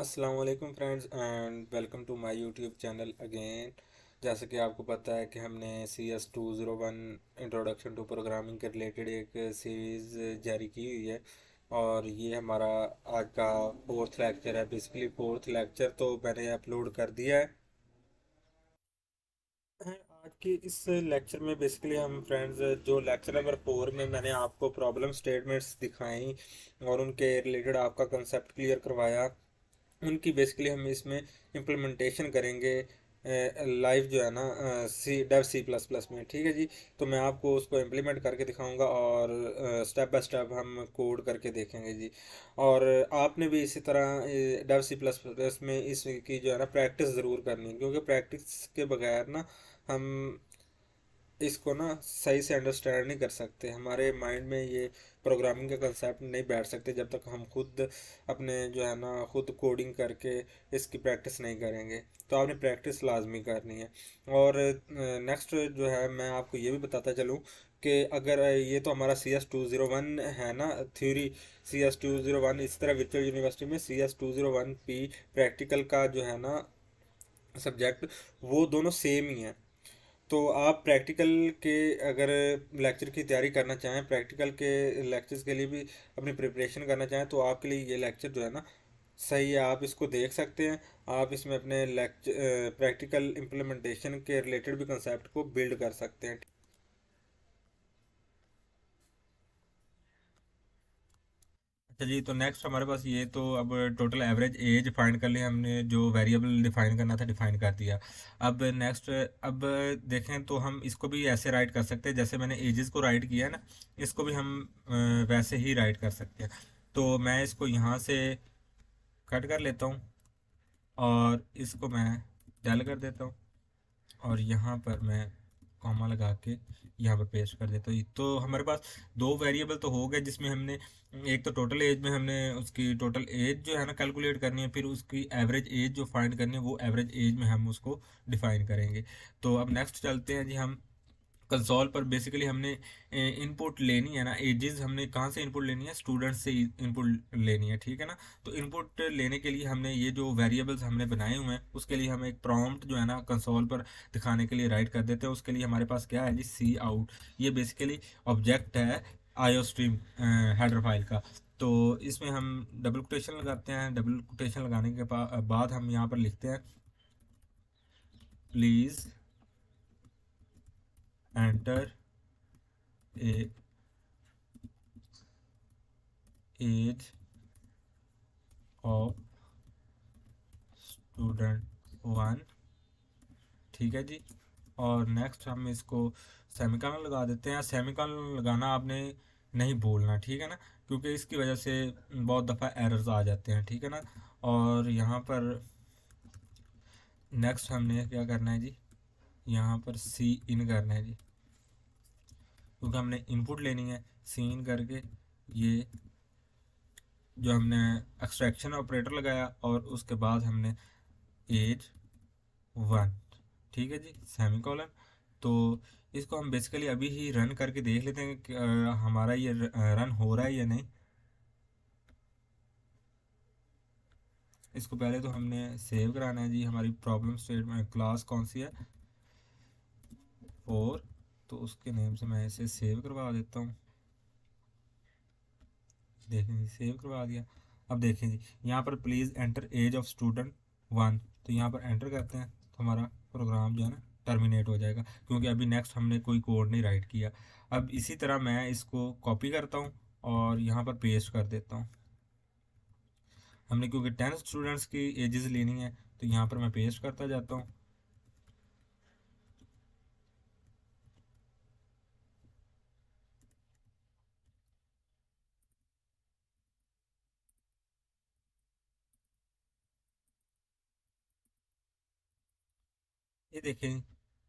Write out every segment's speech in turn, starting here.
अस्सलाम वालेकुम friends and welcome to my YouTube channel again. जैसे कि आपको पता है कि हमने CS201 इंट्रोडक्शन टू प्रोग्रामिंग के रिलेटेड एक सीरीज़ जारी की हुई है और ये हमारा आज का फोर्थ लेक्चर है। बेसिकली फोर्थ लेक्चर तो मैंने अपलोड कर दिया है। आज के इस लेक्चर में बेसिकली हम फ्रेंड्स जो लेक्चर नंबर 4 में मैंने आपको प्रॉब्लम स्टेटमेंट्स दिखाई और उनके रिलेटेड आपका कंसेप्ट क्लियर करवाया, उनकी बेसिकली हम इसमें इम्प्लीमेंटेशन करेंगे लाइव जो है ना C++ में। ठीक है जी। तो मैं आपको उसको इम्प्लीमेंट करके दिखाऊंगा और स्टेप बाय स्टेप हम कोड करके देखेंगे जी। और आपने भी इसी तरह डेव C++ में इसकी जो है ना प्रैक्टिस ज़रूर करनी है, क्योंकि प्रैक्टिस के बगैर ना हम इसको ना सही से अंडरस्टैंड नहीं कर सकते। हमारे माइंड में ये प्रोग्रामिंग का कंसेप्ट नहीं बैठ सकते जब तक हम खुद अपने जो है ना खुद कोडिंग करके इसकी प्रैक्टिस नहीं करेंगे। तो आपने प्रैक्टिस लाजमी करनी है। और नेक्स्ट जो है मैं आपको ये भी बताता चलूँ कि अगर ये तो हमारा CS201 है ना थ्योरी। CS201 इस तरह वर्चुअल यूनिवर्सिटी में CS201P प्रैक्टिकल का जो है ना सब्जेक्ट, वो दोनों सेम ही हैं। तो आप प्रैक्टिकल के अगर लेक्चर की तैयारी करना चाहें, प्रैक्टिकल के लेक्चर्स के लिए भी अपनी प्रिपरेशन करना चाहें, तो आपके लिए ये लेक्चर जो है ना सही है। आप इसको देख सकते हैं। आप इसमें अपने लेक्चर प्रैक्टिकल इम्प्लीमेंटेशन के रिलेटेड भी कंसेप्ट को बिल्ड कर सकते हैं। अच्छा जी, तो नेक्स्ट हमारे पास ये तो अब टोटल एवरेज एज फाइंड कर लिया हमने, जो वेरिएबल डिफाइन करना था डिफाइन कर दिया। अब नेक्स्ट, अब देखें तो हम इसको भी ऐसे राइट कर सकते हैं जैसे मैंने एजेस को राइट किया है ना, इसको भी हम वैसे ही राइट कर सकते हैं। तो मैं इसको यहाँ से कट कर लेता हूँ और इसको मैं डेल कर देता हूँ और यहाँ पर मैं कॉमा लगा के यहाँ पर पेस्ट कर देता हूँ। तो हमारे पास दो वेरिएबल तो हो गए, जिसमें हमने एक तो टोटल एज में हमने उसकी टोटल एज जो है ना कैलकुलेट करनी है, फिर उसकी एवरेज एज जो फाइंड करनी है वो एवरेज एज में हम उसको डिफाइन करेंगे। तो अब नेक्स्ट चलते हैं जी। हम कंसोल पर बेसिकली हमने इनपुट लेनी है ना, एजेस हमने कहाँ से इनपुट लेनी है, स्टूडेंट से इनपुट लेनी है। ठीक है ना। तो इनपुट लेने के लिए हमने ये जो वेरिएबल्स हमने बनाए हुए हैं उसके लिए हम एक प्रॉम्प्ट जो है ना कंसोल पर दिखाने के लिए राइट कर देते हैं। उसके लिए हमारे पास क्या है जी, सी आउट। ये बेसिकली ऑब्जेक्ट है आईओ स्ट्रीम हेडर फाइल का। तो इसमें हम डबल कोटेशन लगाते हैं। डबल कोटेशन लगाने के बाद हम यहाँ पर लिखते हैं please enter a age of student 1। ठीक है जी। और नेक्स्ट हम इसको सेमीकोलन लगा देते हैं। सेमीकोलन लगाना आपने नहीं भूलना, ठीक है ना, क्योंकि इसकी वजह से बहुत दफ़ा एरर्स आ जाते हैं। ठीक है ना। और यहाँ पर नेक्स्ट हमने क्या करना है जी, यहाँ पर सी इन करना है जी, क्योंकि हमने इनपुट लेनी है। सी इन करके ये जो हमने एक्सट्रैक्शन ऑपरेटर लगाया और उसके बाद हमने एज 1। ठीक है जी, सेमी कॉलन। तो इसको हम बेसिकली अभी ही रन करके देख लेते हैं कि हमारा ये रन हो रहा है या नहीं। इसको पहले तो हमने सेव कराना है जी। हमारी प्रॉब्लम स्टेटमेंट क्लास कौन सी है, 4। तो उसके नेम से मैं इसे सेव करवा देता हूँ। देखें जी, सेव करवा दिया। अब देखें जी, यहाँ पर please enter age of student 1। तो यहाँ पर एंटर करते हैं तो हमारा प्रोग्राम जो है ना टर्मिनेट हो जाएगा, क्योंकि अभी नेक्स्ट हमने कोई कोड नहीं राइट किया। अब इसी तरह मैं इसको कॉपी करता हूँ और यहाँ पर पेस्ट कर देता हूँ। हमने क्योंकि 10 स्टूडेंट्स की एजेस लेनी है, तो यहाँ पर मैं पेस्ट करता जाता हूँ। ये देखें।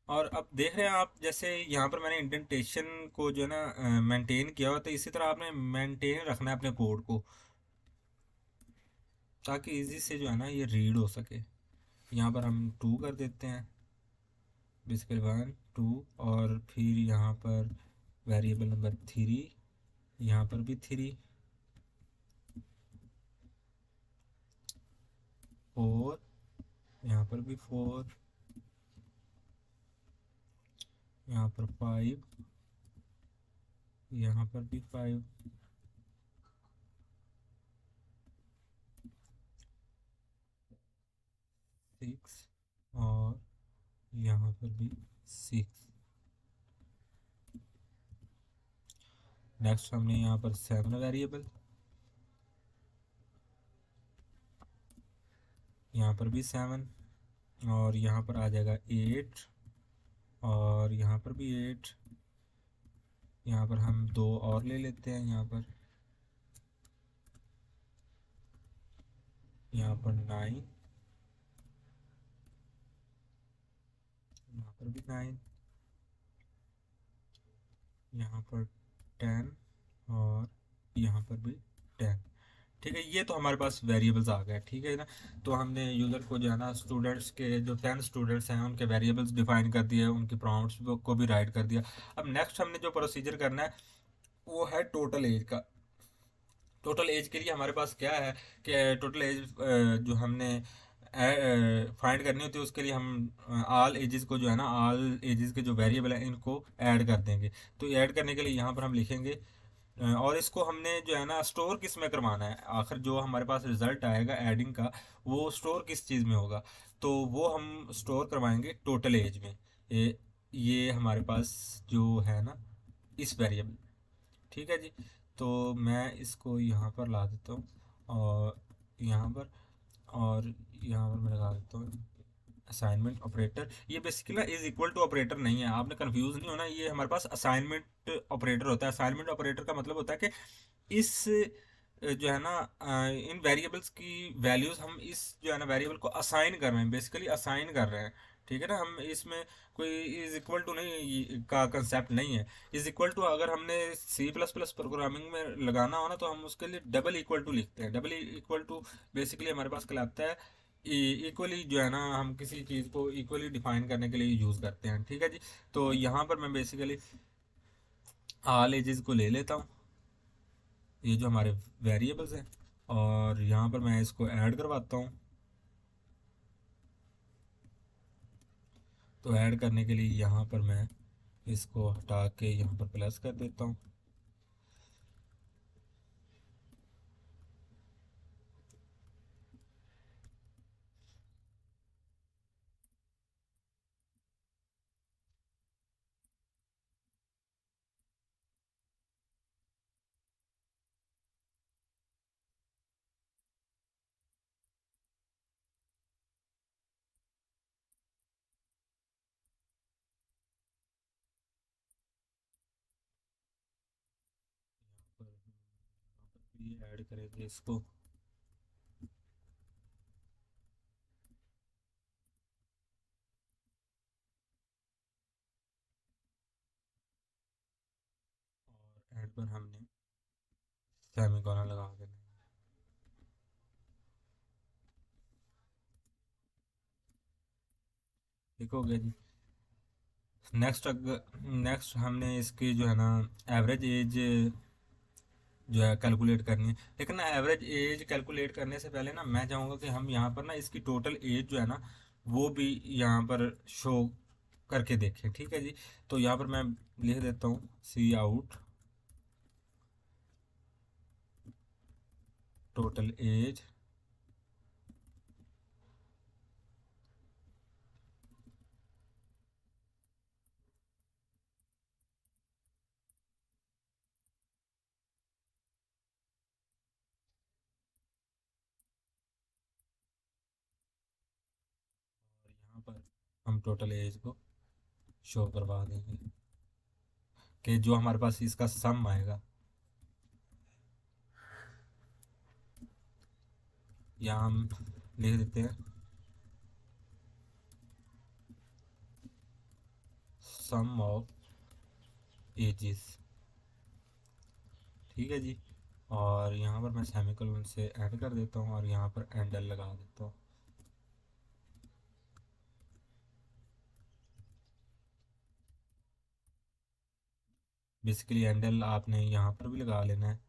और अब देख रहे हैं आप, जैसे यहाँ पर मैंने इंडेंटेशन को जो है ना मेंटेन किया हुआ, तो इसी तरह आपने मेंटेन रखना है अपने कोड को, ताकि इजी से जो है ना ये रीड हो सके। यहाँ पर हम 2 कर देते हैं, बेसिकली 1 2, और फिर यहाँ पर वेरिएबल नंबर 3, यहाँ पर भी 3। पर भी 4, यहाँ पर 5, यहाँ पर भी 5, 6, और यहाँ पर भी 6। नेक्स्ट हमने यहाँ पर 7 वेरिएबल, यहाँ पर भी 7, और यहाँ पर आ जाएगा 8, और यहाँ पर भी 8। यहाँ पर हम 2 और ले लेते हैं, यहाँ पर 9, यहाँ पर भी 9, यहाँ पर 10, और यहाँ पर भी 10। ठीक है, ये तो हमारे पास वेरिएबल्स आ गए, ठीक है ना। तो हमने यूज़र को जो है ना, स्टूडेंट्स के जो 10 स्टूडेंट्स हैं उनके वेरिएबल्स डिफाइन कर दिए, उनकी प्रॉम्प्ट्स को भी राइट कर दिया। अब नेक्स्ट हमने जो प्रोसीजर करना है वो है टोटल एज का। टोटल एज के लिए हमारे पास क्या है कि टोटल एज जो हमने फाइंड करनी होती है, उसके लिए हम ऑल एजेस को जो है ना, ऑल एजेस के जो वेरिएबल हैं इनको ऐड कर देंगे। तो ऐड करने के लिए यहाँ पर हम लिखेंगे, और इसको हमने जो है ना स्टोर किस में करवाना है, आखिर जो हमारे पास रिजल्ट आएगा एडिंग का वो स्टोर किस चीज़ में होगा। तो वो हम स्टोर करवाएंगे टोटल एज में। ये हमारे पास जो है ना इस वेरिएबल, ठीक है जी। तो मैं इसको यहाँ पर ला देता हूँ, और यहाँ पर, और यहाँ पर मैं लगा देता हूँ असाइनमेंट ऑपरेटर। ये बेसिकली ना इज इक्वल टू ऑपरेटर नहीं है, आपने कंफ्यूज नहीं होना। ये हमारे पास असाइनमेंट ऑपरेटर होता है। असाइनमेंट ऑपरेटर का मतलब होता है कि इस जो है ना इन वेरिएबल्स की वैल्यूज हम इस जो है ना वेरिएबल को असाइन कर रहे हैं, बेसिकली असाइन कर रहे हैं, ठीक है ना। हम इसमें कोई इज इक्वल टू नहीं का कंसेप्ट नहीं है। इज इक्वल टू अगर हमने C++ प्रोग्रामिंग में लगाना हो ना, तो हम उसके लिए डबल इक्वल टू लिखते हैं। डबल इक्वल टू बेसिकली हमारे पास कहलाता है इक्वली, जो है ना हम किसी चीज़ को इक्वली डिफाइन करने के लिए यूज़ करते हैं, ठीक है जी। तो यहाँ पर मैं बेसिकली ऑल एजेस को ले लेता हूँ, ये जो हमारे वेरिएबल्स हैं, और यहाँ पर मैं इसको ऐड करवाता हूँ। तो ऐड करने के लिए यहाँ पर मैं इसको हटा के यहाँ पर प्लस कर देता हूँ। पर ये ऐड करेंगे इसको, और ऐड पर हमने सेमीकोलन लगा देना। ठीक हो गया जी। नेक्स्ट हमने इसकी जो है ना एवरेज एज जो है कैलकुलेट करनी है। लेकिन ना एवरेज एज कैलकुलेट करने से पहले ना मैं चाहूँगा कि हम यहाँ पर ना इसकी टोटल एज जो है ना वो भी यहाँ पर शो करके देखें, ठीक है जी। तो यहाँ पर मैं लिख देता हूँ सी आउट टोटल एज, और यहाँ पर हम टोटल एज को शो करवा देंगे कि जो हमारे पास इसका सम आएगा। यहाँ हम लिख देते हैं सम ऑफ एजेस, ठीक है जी। और यहाँ पर मैं सेमीकोलन से ऐड कर देता हूँ, और यहाँ पर एंडल लगा देता हूँ। बेसिकली एंडल आपने यहाँ पर भी लगा लेना है।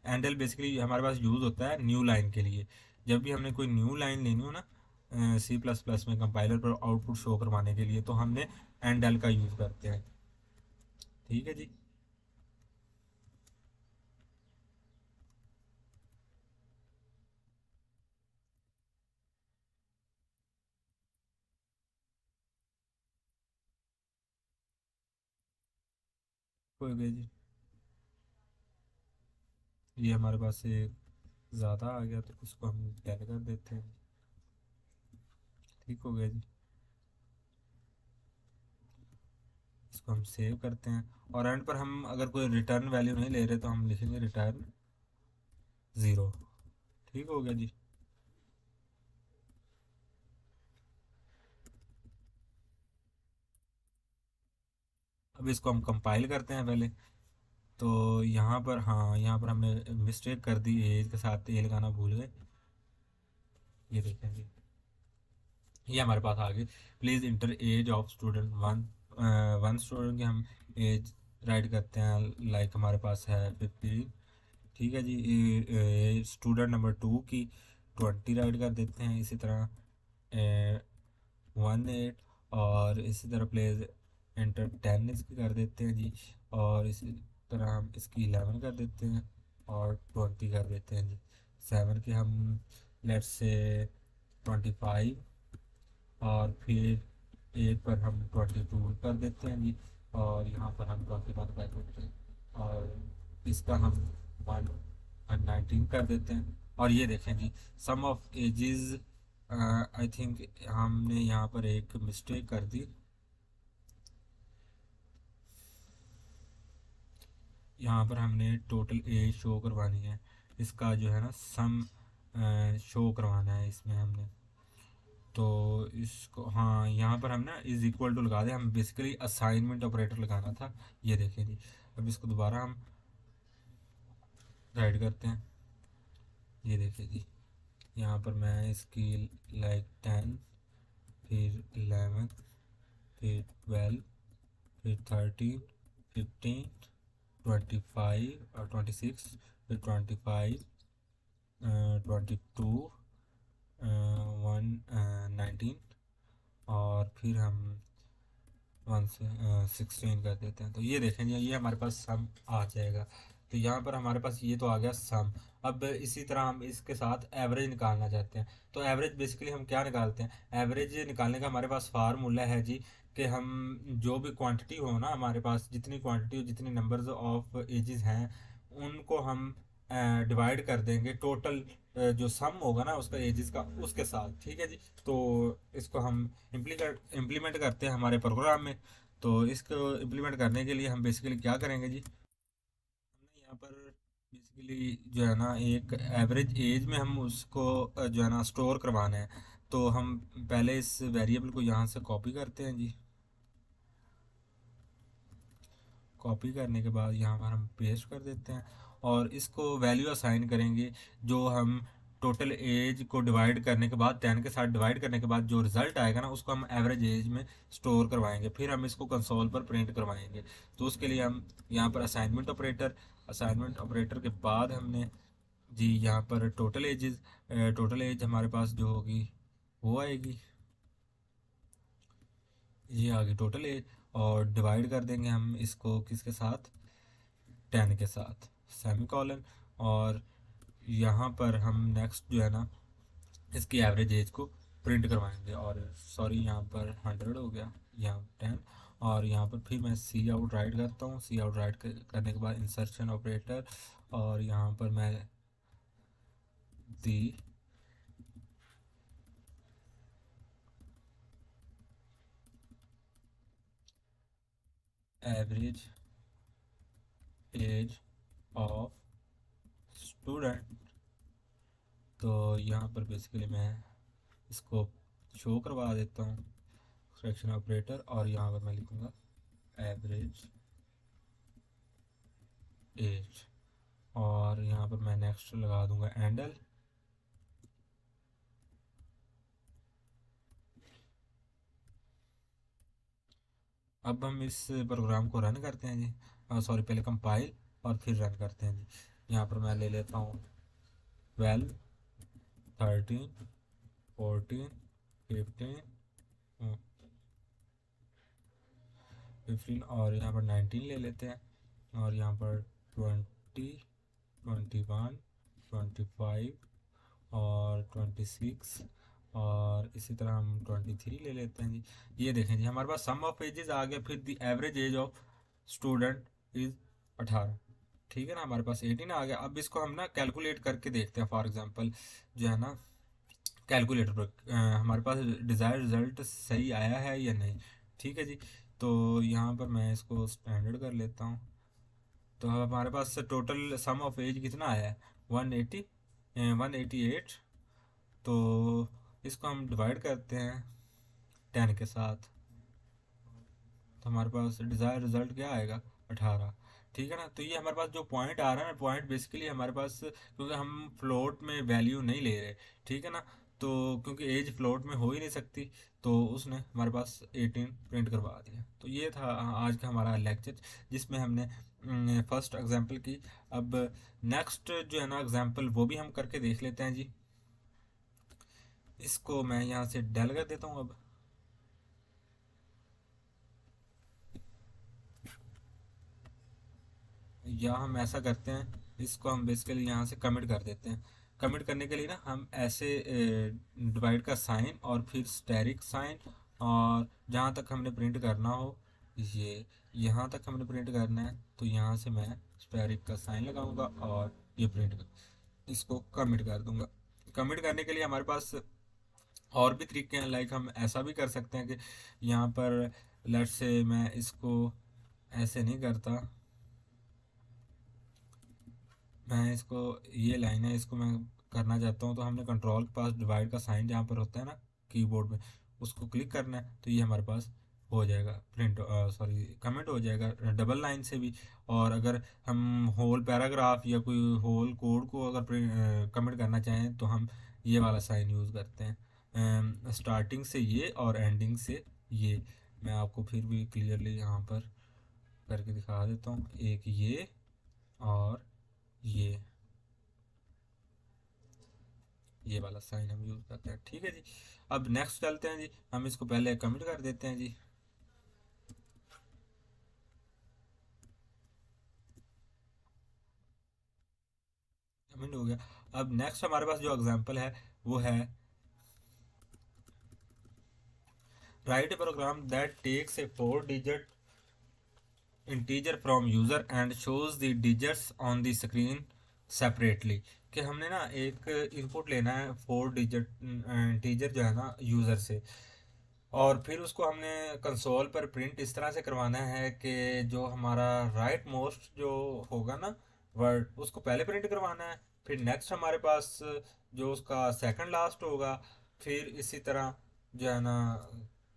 एंडल बेसिकली हमारे पास यूज़ होता है न्यू लाइन के लिए। जब भी हमने कोई न्यू लाइन लेनी हो ना C++ में कंपाइलर पर आउटपुट शो करवाने के लिए, तो हमने एंड का यूज़ करते हैं। ठीक है जी। हो गया जी। ये हमारे पास से ज़्यादा आ गया तो इसको हम डेल कर देते हैं। ठीक हो गया जी। इसको हम सेव करते हैं, और एंड पर हम अगर कोई रिटर्न वैल्यू नहीं ले रहे तो हम लिखेंगे रिटर्न 0। ठीक हो गया जी। अब इसको हम कंपाइल करते हैं पहले। तो यहाँ पर, हाँ, यहाँ पर हमने मिस्टेक कर दी, एज के साथ ए लगाना भूल गए। ये देखें जी, ये हमारे पास आ गई। Please enter age of student one. One student की हम एज राइट करते हैं, लाइक हमारे पास है 15। ठीक है जी। स्टूडेंट नंबर 2 की 20 राइट कर देते हैं। इसी तरह 18, और इसी तरह प्लेज एंटर 10 इसकी कर देते हैं जी। और इसी तरह हम इसकी 11 कर देते हैं, और 20 कर देते हैं जी। 7 के हम लेट्स से 25, और फिर 8 पर हम 22 कर देते हैं जी। और यहाँ पर हम 21 कर देते हैं, और इसका हम 119 कर देते हैं। और ये देखें जी, सम ऑफ एजेस, आई थिंक हमने यहाँ पर एक मिस्टेक कर दी। यहाँ पर हमने टोटल एज शो करवानी है, इसका जो है ना सम शो करवाना है इसमें हमने। तो इसको, हाँ, यहाँ पर हम ना इज इक्वल टू लगा दें, हम बेसिकली असाइनमेंट ऑपरेटर लगाना था। ये देखें जी। अब इसको दोबारा हम राइट करते हैं। ये देखिए जी, यहाँ पर मैं इसकी लाइक 10, फिर 11, फिर 12, फिर 13, 15, 25 और 26, फिर 25, 22, 119, और फिर हम 16 कर देते हैं। तो ये देखें जी, ये हमारे पास सम आ जाएगा। तो यहाँ पर हमारे पास ये तो आ गया सम। अब इसी तरह हम इसके साथ एवरेज निकालना चाहते हैं। तो एवरेज बेसिकली हम क्या निकालते हैं, एवरेज निकालने का हमारे पास फार्मूला है जी, कि हम जो भी क्वांटिटी हो ना, हमारे पास जितनी क्वांटिटी हो, जितनी नंबर्स ऑफ एजेस हैं, उनको हम डिवाइड कर देंगे टोटल जो सम होगा ना उसका एजेस का, उसके साथ। ठीक है जी। तो इसको हम इम्प्लीमेंट करते हैं हमारे प्रोग्राम में। तो इसको इम्प्लीमेंट करने के लिए हम बेसिकली क्या करेंगे जी, हमने यहाँ पर बेसिकली जो है ना एक एवरेज एज में हम उसको जो है ना स्टोर करवाना है। तो हम पहले इस वेरिएबल को यहाँ से कॉपी करते हैं जी। कॉपी करने के बाद यहाँ पर हम पेस्ट कर देते हैं, और इसको वैल्यू असाइन करेंगे। जो हम टोटल एज को डिवाइड करने के बाद, 10 के साथ डिवाइड करने के बाद जो रिजल्ट आएगा ना, उसको हम एवरेज एज में स्टोर करवाएंगे, फिर हम इसको कंसोल पर प्रिंट करवाएंगे। तो उसके लिए हम यहाँ पर असाइनमेंट ऑपरेटर के बाद हमने जी यहाँ पर टोटल एज हमारे पास जो होगी वो आएगी। ये आ गई टोटल एज, और डिवाइड कर देंगे हम इसको किसके साथ, 10 के साथ, सेमी कॉलन। और यहाँ पर हम नेक्स्ट जो है ना इसकी एवरेज एज को प्रिंट करवाएंगे, और सॉरी यहाँ पर 100 हो गया, यहाँ 10। और यहाँ पर फिर मैं सी आउट राइट करता हूँ। सी आउट राइट करने के बाद इंसर्शन ऑपरेटर, और यहाँ पर मैं the average age of student. तो यहाँ पर बेसिकली मैं इसको शो करवा देता हूँ, सिलेक्शन ऑपरेटर, और यहाँ पर मैं लिखूँगा एवरेज एज, और यहाँ पर मैं नेक्स्ट लगा दूंगा एंडल। अब हम इस प्रोग्राम को रन करते हैं जी, सॉरी, पहले कंपाइल और फिर रन करते हैं जी। यहाँ पर मैं ले लेता हूँ 12, 13, 14, 15, 15 और यहाँ पर 19 ले लेते हैं, और यहाँ पर 20, 21, 25 और 26, और इसी तरह हम 23 ले लेते हैं जी। ये देखें जी, हमारे पास सम ऑफ एजेस आ गया, फिर the average age of student is 18। ठीक है ना, हमारे पास 18 आ गया। अब इसको हम ना कैलकुलेट करके देखते हैं। फॉर एग्जांपल जो है ना, कैलकुलेटर पर हमारे पास डिज़ायर रिजल्ट सही आया है या नहीं। ठीक है जी, तो यहाँ पर मैं इसको स्टैंडर्ड कर लेता हूँ। तो अब हमारे पास टोटल सम ऑफ एज कितना आया है, 180, 188। तो इसको हम डिवाइड करते हैं 10 के साथ, तो हमारे पास डिज़ायर रिजल्ट क्या आएगा, 18। ठीक है ना, तो ये हमारे पास जो पॉइंट आ रहा है ना, पॉइंट बेसिकली हमारे पास, क्योंकि हम फ्लोट में वैल्यू नहीं ले रहे। ठीक है ना, तो क्योंकि एज फ्लोट में हो ही नहीं सकती, तो उसने हमारे पास 18 प्रिंट करवा दिया। तो ये था आज का हमारा लेक्चर, जिसमें हमने फर्स्ट एग्जांपल की। अब नेक्स्ट जो है ना एग्जांपल, वो भी हम करके देख लेते हैं जी। इसको मैं यहाँ से डेल कर देता हूँ। अब या हम ऐसा करते हैं, इसको हम बेसिकली यहाँ से कमिट कर देते हैं। कमिट करने के लिए ना हम ऐसे डिवाइड का साइन और फिर स्टेरिक साइन, और जहाँ तक हमने प्रिंट करना हो, ये यहाँ तक हमने प्रिंट करना है, तो यहाँ से मैं स्टेरिक का साइन लगाऊंगा और ये प्रिंट कर, इसको कमिट कर दूंगा। कमिट करने के लिए हमारे पास और भी तरीके हैं। लाइक हम ऐसा भी कर सकते हैं कि यहाँ पर लेट्स से मैं इसको ऐसे नहीं करता, मैं इसको, ये लाइन है, इसको मैं करना चाहता हूँ, तो हमने कंट्रोल के पास डिवाइड का साइन जहाँ पर होता है ना कीबोर्ड में, उसको क्लिक करना है, तो ये हमारे पास हो जाएगा प्रिंट, सॉरी कमेंट हो जाएगा डबल लाइन से भी। और अगर हम होल पैराग्राफ या कोई होल कोड को अगर कमेंट करना चाहें, तो हम ये वाला साइन यूज़ करते हैं, स्टार्टिंग से ये और एंडिंग से ये। मैं आपको फिर भी क्लियरली यहाँ पर करके दिखा देता हूँ, एक ये और ये वाला साइन हम यूज़ करते हैं। ठीक है जी, अब नेक्स्ट चलते हैं जी। हम इसको पहले कमेंट कर देते हैं जी। कमेंट हो गया। अब नेक्स्ट हमारे पास जो एग्जांपल है, वो है write a program that takes a 4 digit integer from user and shows the digits on the screen separately. कि हमने ना एक इनपुट लेना है 4 डिजिट इंटीजर जो है ना यूज़र से, और फिर उसको हमने कंसोल पर प्रिंट इस तरह से करवाना है कि जो हमारा राइट मोस्ट जो होगा ना वर्ड, उसको पहले प्रिंट करवाना है। फिर नेक्स्ट हमारे पास जो उसका सेकंड लास्ट होगा, फिर इसी तरह जो है ना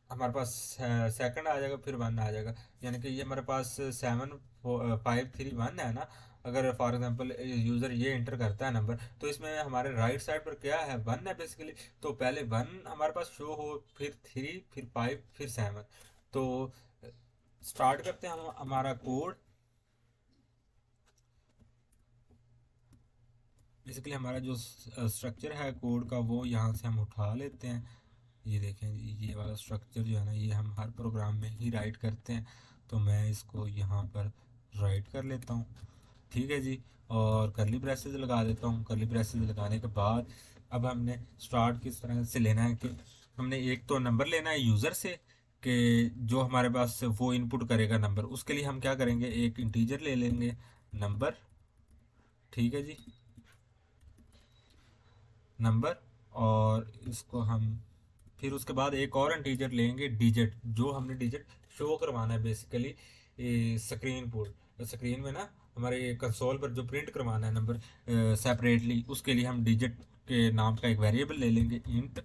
हमारे पास सेकंड आ जाएगा, फिर वन आ जाएगा। यानी कि ये हमारे पास 7, 5, 3, 1 है ना। अगर फॉर एग्जांपल यूज़र ये इंटर करता है नंबर, तो इसमें हमारे राइट साइड पर क्या है, वन है बेसिकली। तो पहले वन हमारे पास शो हो, फिर 3, फिर 5, फिर 7। तो स्टार्ट करते हैं हम हमारा कोड। बेसिकली हमारा जो स्ट्रक्चर है कोड का, वो यहाँ से हम उठा लेते हैं। ये देखें जी, ये वाला स्ट्रक्चर जो है ना, ये हम हर प्रोग्राम में ही राइट करते हैं। तो मैं इसको यहाँ पर राइट कर लेता हूँ। ठीक है जी, और करली ब्रेसेस लगा देता हूँ। करली ब्रेसेस लगाने के बाद अब हमने स्टार्ट किस तरह से लेना है, कि हमने एक तो नंबर लेना है यूज़र से, कि जो हमारे पास वो इनपुट करेगा नंबर। उसके लिए हम क्या करेंगे, एक इंटीजर ले लेंगे नंबर। ठीक है जी, नंबर, और इसको हम फिर उसके बाद एक और इंटीजर लेंगे डिजिट, जो हमने डिजिट शो करवाना है बेसिकली स्क्रीन पर, स्क्रीन में ना हमारे कंसोल पर जो प्रिंट करवाना है नंबर सेपरेटली, उसके लिए हम डिजिट के नाम का एक वेरिएबल ले लेंगे, इंट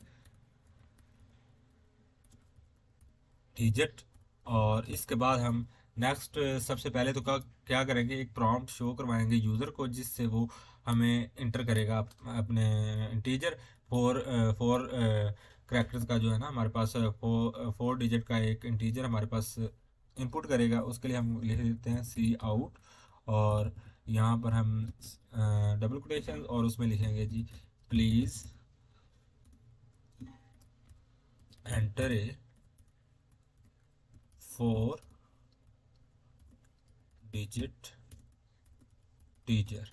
डिजिट। और इसके बाद हम नेक्स्ट सबसे पहले तो क्या करेंगे, एक प्रॉम्प्ट शो करवाएंगे यूज़र को, जिससे वो हमें इंटर करेगा अपने इंटीजर। फोर फोर करेक्टर्स का जो है ना हमारे पास, 4 डिजिट का एक इंटीजर हमारे पास इनपुट करेगा। उसके लिए हम लिख देते हैं सी आउट, और यहाँ पर हम डबल कोटेशन और उसमें लिखेंगे जी please enter a 4 digit teacher.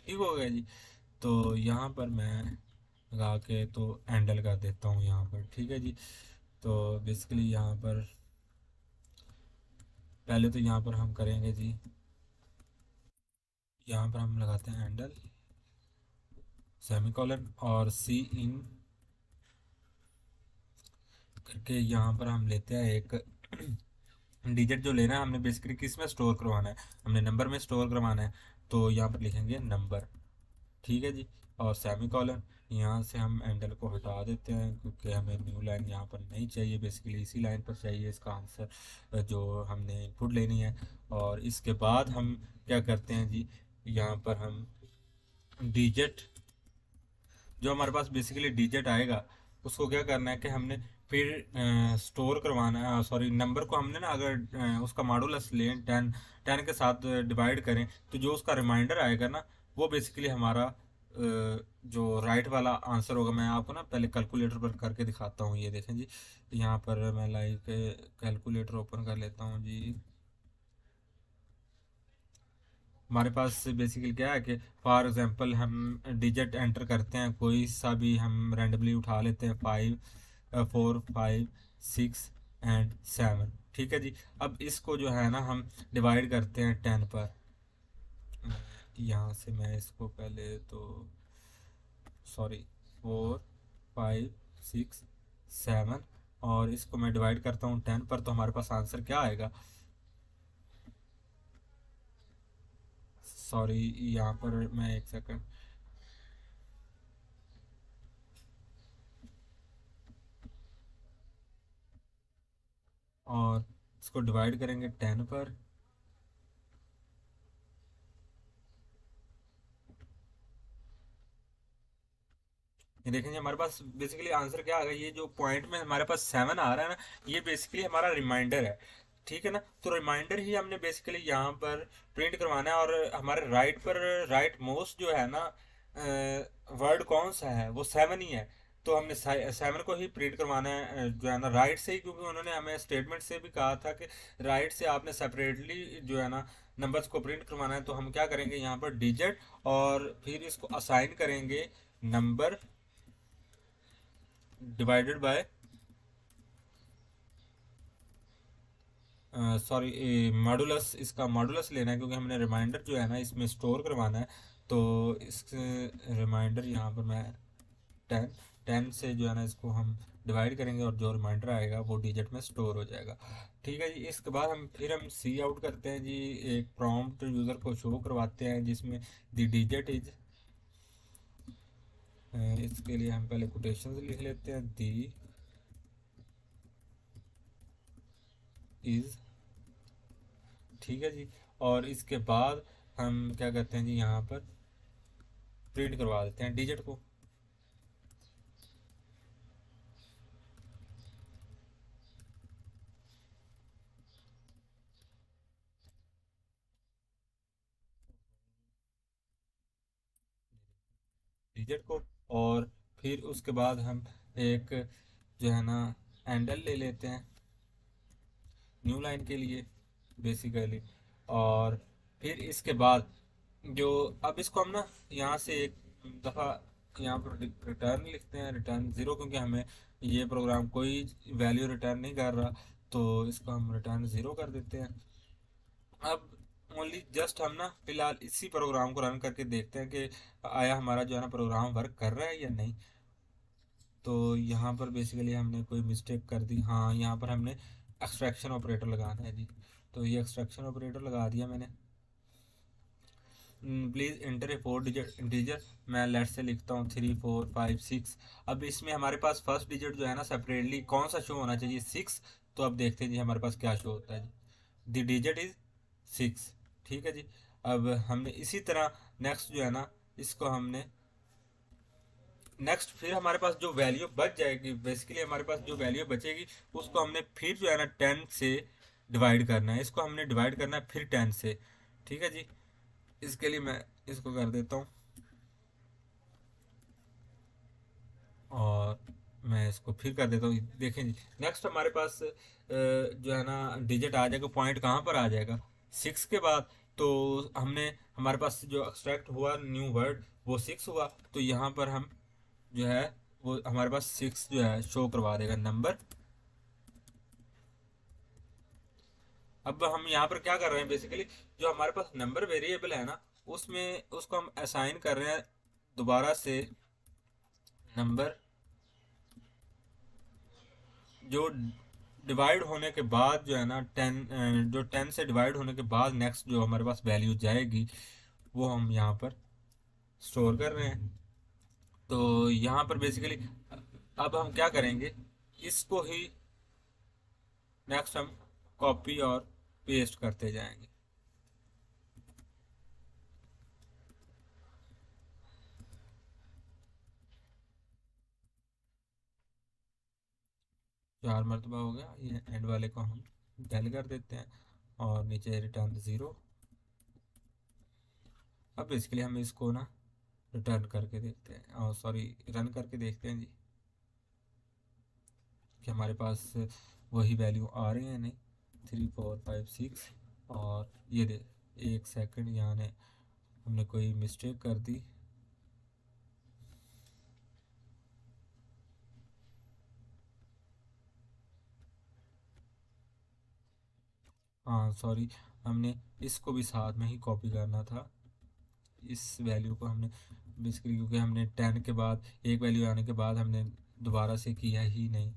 ठीक हो गया जी। तो यहाँ पर मैं लगा के तो हैंडल कर देता हूँ यहाँ पर। ठीक है जी। तो बेसिकली यहाँ पर पहले तो यहाँ पर हम करेंगे जी, यहाँ पर हम लगाते हैं हैंडल सेमीकोलन और सी इन करके यहाँ पर हम लेते हैं एक डिजिट जो लेना है हमने बेसिकली किस में स्टोर करवाना है, हमने नंबर में स्टोर करवाना है। तो यहाँ पर लिखेंगे नंबर। ठीक है जी। और सेमी कॉलन, यहाँ से हम एंडल को हटा देते हैं क्योंकि हमें न्यू लाइन यहाँ पर नहीं चाहिए, बेसिकली इसी लाइन पर चाहिए इसका आंसर जो हमने इनपुट लेनी है। और इसके बाद हम क्या करते हैं जी, यहाँ पर हम डिजिट जो हमारे पास बेसिकली डिजिट आएगा उसको क्या करना है कि हमने फिर स्टोर करवाना है, सॉरी नंबर को हमने ना अगर उसका मॉडुलस लें 10 के साथ डिवाइड करें तो जो उसका रिमाइंडर आएगा ना वो बेसिकली हमारा जो राइट वाला आंसर होगा। मैं आपको ना पहले कैलकुलेटर पर करके दिखाता हूँ। ये देखें जी, यहाँ पर मैं लाइक कैलकुलेटर ओपन कर लेता हूँ जी। हमारे पास बेसिकली क्या है कि फॉर एग्जांपल हम डिजिट एंटर करते हैं, कोई सा भी हम रैंडमली उठा लेते हैं, 5 4 5 6 एंड 7। ठीक है जी। अब इसको जो है ना हम डिवाइड करते हैं 10 पर। यहाँ से मैं इसको पहले तो सॉरी 4 5 6 7 और इसको मैं डिवाइड करता हूँ 10 पर, तो हमारे पास आंसर क्या आएगा, सॉरी यहाँ पर मैं एक सेकंड, और इसको डिवाइड करेंगे 10 पर। ये देखेंगे हमारे पास बेसिकली आंसर क्या आ गया, ये जो पॉइंट में हमारे पास 7 आ रहा है ना, ये बेसिकली हमारा रिमाइंडर है। ठीक है ना। तो रिमाइंडर ही हमने बेसिकली यहाँ पर प्रिंट करवाना है। और हमारे राइट पर राइट मोस्ट जो है ना वर्ड कौन सा है, वो 7 ही है। तो हमने 7 को ही प्रिंट करवाना है जो है ना राइट से ही, क्योंकि उन्होंने हमें स्टेटमेंट से भी कहा था कि राइट से आपने सेपरेटली जो है ना नंबर्स को प्रिंट करवाना है। तो हम क्या करेंगे, यहाँ पर डिजिट और फिर इसको असाइन करेंगे number divided by, sorry modulus, इसका मॉडुलस लेना है क्योंकि हमने रिमाइंडर जो है ना इसमें स्टोर करवाना है। तो इस रिमाइंडर यहाँ पर मैं 10 10 से जो है ना इसको हम डिवाइड करेंगे और जो रिमाइंडर आएगा वो डिजिट में स्टोर हो जाएगा। ठीक है जी। इसके बाद हम सी आउट करते हैं जी, एक प्रॉम्प्ट यूज़र को शो करवाते हैं जिसमें द डिजिट इज, इसके लिए हम पहले कोटेशन लिख लेते हैं, दी इज। ठीक है जी। और इसके बाद हम क्या करते हैं जी, यहाँ पर प्रिंट करवा देते हैं डिजिट को। डिजिट को और फिर उसके बाद हम एक जो है ना हैंडल ले लेते हैं न्यू लाइन के लिए बेसिकली। और फिर इसके बाद जो अब इसको हम ना यहाँ से एक दफ़ा यहाँ पर रिटर्न लिखते हैं, रिटर्न ज़ीरो, क्योंकि हमें ये प्रोग्राम कोई वैल्यू रिटर्न नहीं कर रहा। तो इसको हम रिटर्न ज़ीरो कर देते हैं। अब ओनली जस्ट हम ना फिलहाल इसी प्रोग्राम को रन करके देखते हैं कि आया हमारा जो है ना प्रोग्राम वर्क कर रहा है या नहीं। तो यहाँ पर बेसिकली हमने कोई मिस्टेक कर दी, हाँ यहाँ पर हमने एक्सट्रैक्शन ऑपरेटर लगाना है जी। तो ये एक्सट्रैक्शन ऑपरेटर लगा दिया मैंने। Please inter A 4 digit integer, मैं लेट से लिखता हूँ 3 4 5 6। अब इसमें हमारे पास फर्स्ट डिजिट जो है ना सेपरेटली कौन सा शो होना चाहिए, 6। तो अब देखते हैं जी हमारे पास क्या शो होता है जी, द डिजिट इज 6। ठीक है जी। अब हमने इसी तरह नेक्स्ट जो है ना इसको हमने नेक्स्ट फिर हमारे पास जो वैल्यू बच जाएगी, बेसिकली हमारे पास जो वैल्यू बचेगी उसको हमने फिर जो है ना 10 से डिवाइड करना है, इसको हमने डिवाइड करना है फिर 10 से। ठीक है जी। इसके लिए मैं इसको कर देता हूँ और मैं मैं इसको फिर कर देता हूँ। देखें जी, नेक्स्ट हमारे पास जो है ना डिजिट आ जाएगा, पॉइंट कहाँ पर आ जाएगा, 6 के बाद। तो हमने हमारे पास जो एक्सट्रैक्ट हुआ न्यू वर्ड वो 6 हुआ, तो यहाँ पर हम जो है वो हमारे पास 6 जो है शो करवा देगा नंबर। अब हम यहाँ पर क्या कर रहे हैं, बेसिकली जो हमारे पास नंबर वेरिएबल है ना, उसमें उसको हम असाइन कर रहे हैं दोबारा से नंबर, जो डिवाइड होने के बाद जो है ना 10, जो 10 से डिवाइड होने के बाद नेक्स्ट जो हमारे पास वैल्यू जाएगी वो हम यहाँ पर स्टोर कर रहे हैं। तो यहाँ पर बेसिकली अब हम क्या करेंगे, इसको ही नेक्स्ट हम कॉपी और पेस्ट करते जाएंगे। चार मरतबा हो गया, ये एंड वाले को हम डेल कर देते हैं और नीचे रिटर्न 0। अब बेसिकली हम इसको ना रिटर्न करके देखते हैं, और सॉरी रन करके देखते हैं जी कि हमारे पास वही वैल्यू आ रही है नहीं, 3 4 5 6। और ये दे, एक सेकंड, यहाँ ने हमने कोई मिस्टेक कर दी। हाँ सॉरी, हमने इसको भी साथ में ही कॉपी करना था, इस वैल्यू को हमने बेसिकली, क्योंकि हमने 10 के बाद एक वैल्यू आने के बाद हमने दोबारा से किया ही नहीं।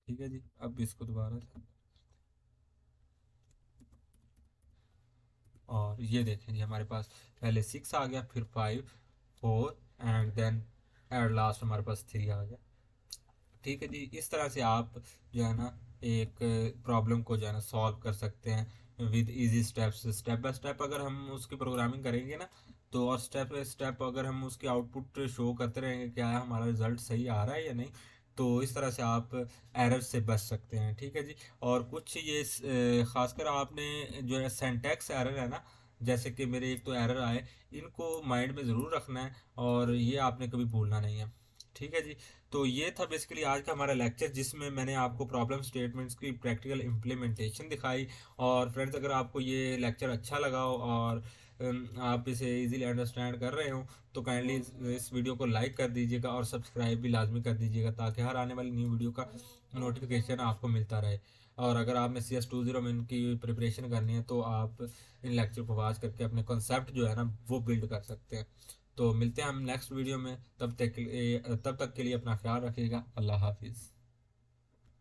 ठीक है जी, अब इसको दोबारा से, और ये देखें जी हमारे पास पहले 6 आ गया, फिर 5 4 एंड देन एट लास्ट हमारे पास 3 आ गया। ठीक है जी, इस तरह से आप जो है ना एक प्रॉब्लम को जो है ना सॉल्व कर सकते हैं with easy steps. Step by step अगर हम उसकी प्रोग्रामिंग करेंगे ना, तो और स्टेप बाय स्टेप अगर हम उसकी आउटपुट शो करते रहेंगे क्या हमारा रिजल्ट सही आ रहा है या नहीं, तो इस तरह से आप एरर से बच सकते हैं। ठीक है जी, और कुछ ये खासकर आपने जो है सेंटेक्स एरर है ना, जैसे कि मेरे एक तो एरर आए, इनको माइंड में ज़रूर रखना है और ये आपने कभी भूलना नहीं है। ठीक है जी, तो ये था बेसिकली आज का हमारा लेक्चर, जिसमें मैंने आपको प्रॉब्लम स्टेटमेंट्स की प्रैक्टिकल इम्प्लीमेंटेशन दिखाई। और फ्रेंड्स, अगर आपको ये लेक्चर अच्छा लगा हो और आप इसे इजीली अंडरस्टैंड कर रहे हो, तो काइंडली इस वीडियो को लाइक कर दीजिएगा और सब्सक्राइब भी लाजमी कर दीजिएगा, ताकि हर आने वाली न्यू वीडियो का नोटिफिकेशन आपको मिलता रहे। और अगर आपने CS20 में इनकी प्रिपरेशन करनी है, तो आप इन लेक्चर को वॉच करके अपने कॉन्सेप्ट जो है ना वो बिल्ड कर सकते हैं। तो मिलते हैं हम नेक्स्ट वीडियो में, तब तक के लिए अपना ख्याल रखिएगा। अल्लाह हाफिज़।